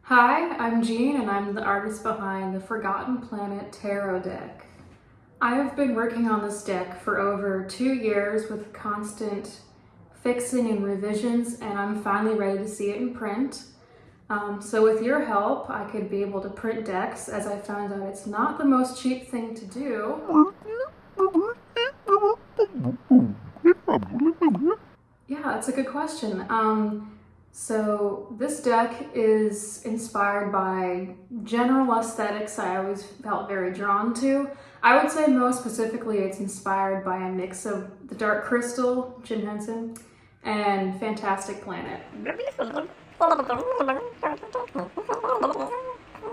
Hi, I'm Jean and I'm the artist behind the Forgotten Planet Tarot deck. I have been working on this deck for over 2 years with constant fixing and revisions, and I'm finally ready to see it in print. So with your help, I could be able to print decks, as I found out it's not the most cheap thing to do. Yeah, that's a good question. So this deck is inspired by general aesthetics I always felt very drawn to. I would say most specifically it's inspired by a mix of The Dark Crystal, Jim Henson, and Fantastic Planet.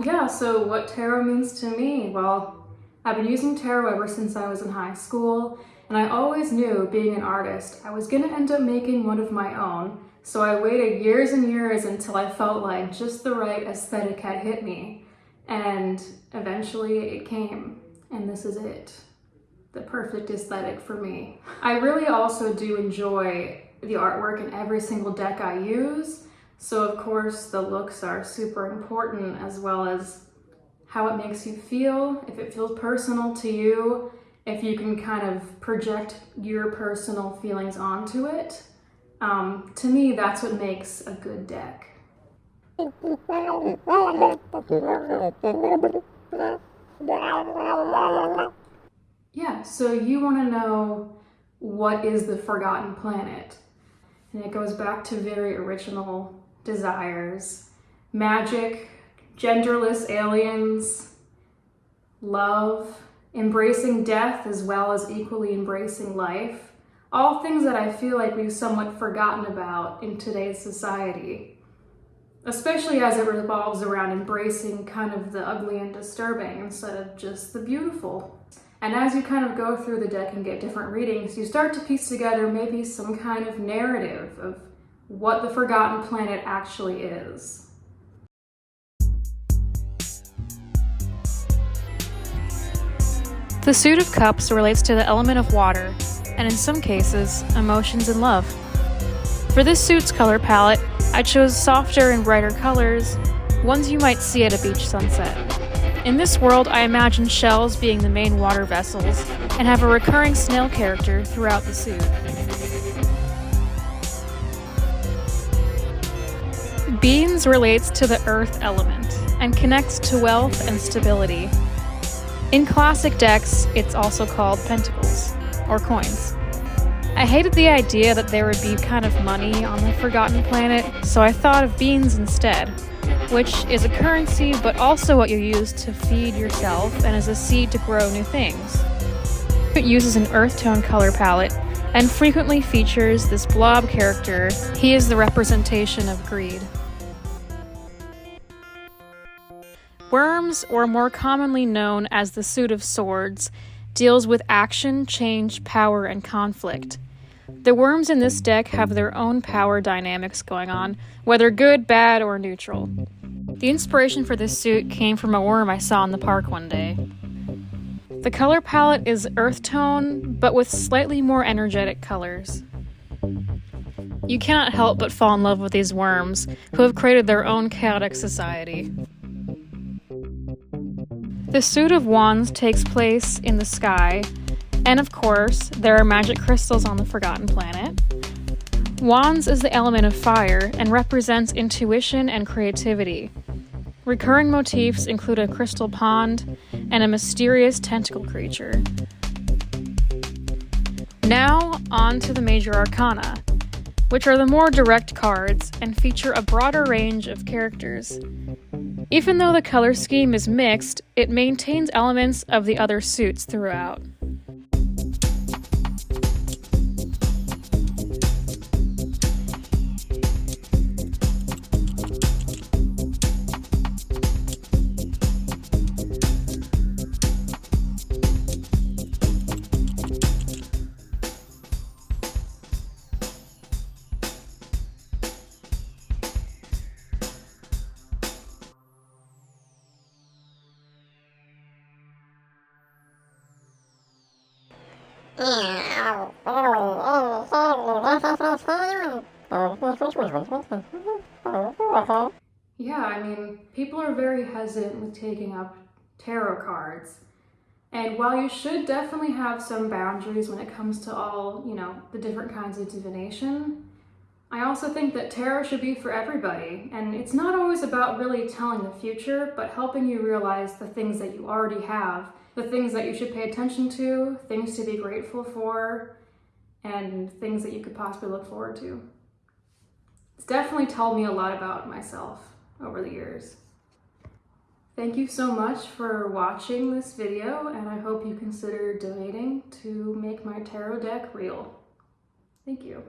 Yeah, so what tarot means to me? Well, I've been using tarot ever since I was in high school, and I always knew, being an artist, I was gonna end up making one of my own. So I waited years and years until I felt like just the right aesthetic had hit me. And eventually it came, and this is it. The perfect aesthetic for me. I really also do enjoy the artwork in every single deck I use. So of course the looks are super important, as well as how it makes you feel, if it feels personal to you, if you can kind of project your personal feelings onto it. To me, that's what makes a good deck. Yeah, so you want to know what is the Forgotten Planet? And it goes back to very original desires. Magic, genderless aliens, love, embracing death as well as equally embracing life. All things that I feel like we've somewhat forgotten about in today's society, especially as it revolves around embracing kind of the ugly and disturbing instead of just the beautiful. And as you kind of go through the deck and get different readings, you start to piece together maybe some kind of narrative of what the Forgotten Planet actually is. The Suit of Cups relates to the element of water, and in some cases, emotions and love. For this suit's color palette, I chose softer and brighter colors, ones you might see at a beach sunset. In this world, I imagine shells being the main water vessels, and have a recurring snail character throughout the suit. Beans relates to the earth element, and connects to wealth and stability. In classic decks, it's also called pentacles, or coins. I hated the idea that there would be kind of money on the Forgotten Planet, so I thought of beans instead, which is a currency but also what you use to feed yourself and as a seed to grow new things. It uses an earth tone color palette and frequently features this blob character. He is the representation of greed. Worms, or more commonly known as the Suit of Swords, deals with action, change, power, and conflict. The worms in this deck have their own power dynamics going on, whether good, bad, or neutral. The inspiration for this suit came from a worm I saw in the park one day. The color palette is earth tone, but with slightly more energetic colors. You cannot help but fall in love with these worms, who have created their own chaotic society. The Suit of Wands takes place in the sky, and of course, there are magic crystals on the Forgotten Planet. Wands is the element of fire and represents intuition and creativity. Recurring motifs include a crystal pond and a mysterious tentacle creature. Now, on to the major arcana, which are the more direct cards and feature a broader range of characters. Even though the color scheme is mixed, it maintains elements of the other suits throughout. Yeah, I mean, people are very hesitant with taking up tarot cards. And while you should definitely have some boundaries when it comes to all, the different kinds of divination, I also think that tarot should be for everybody. And it's not always about really telling the future, but helping you realize the things that you already have, the things that you should pay attention to, things to be grateful for, and things that you could possibly look forward to. It's definitely told me a lot about myself over the years. Thank you so much for watching this video, and I hope you consider donating to make my tarot deck real. Thank you.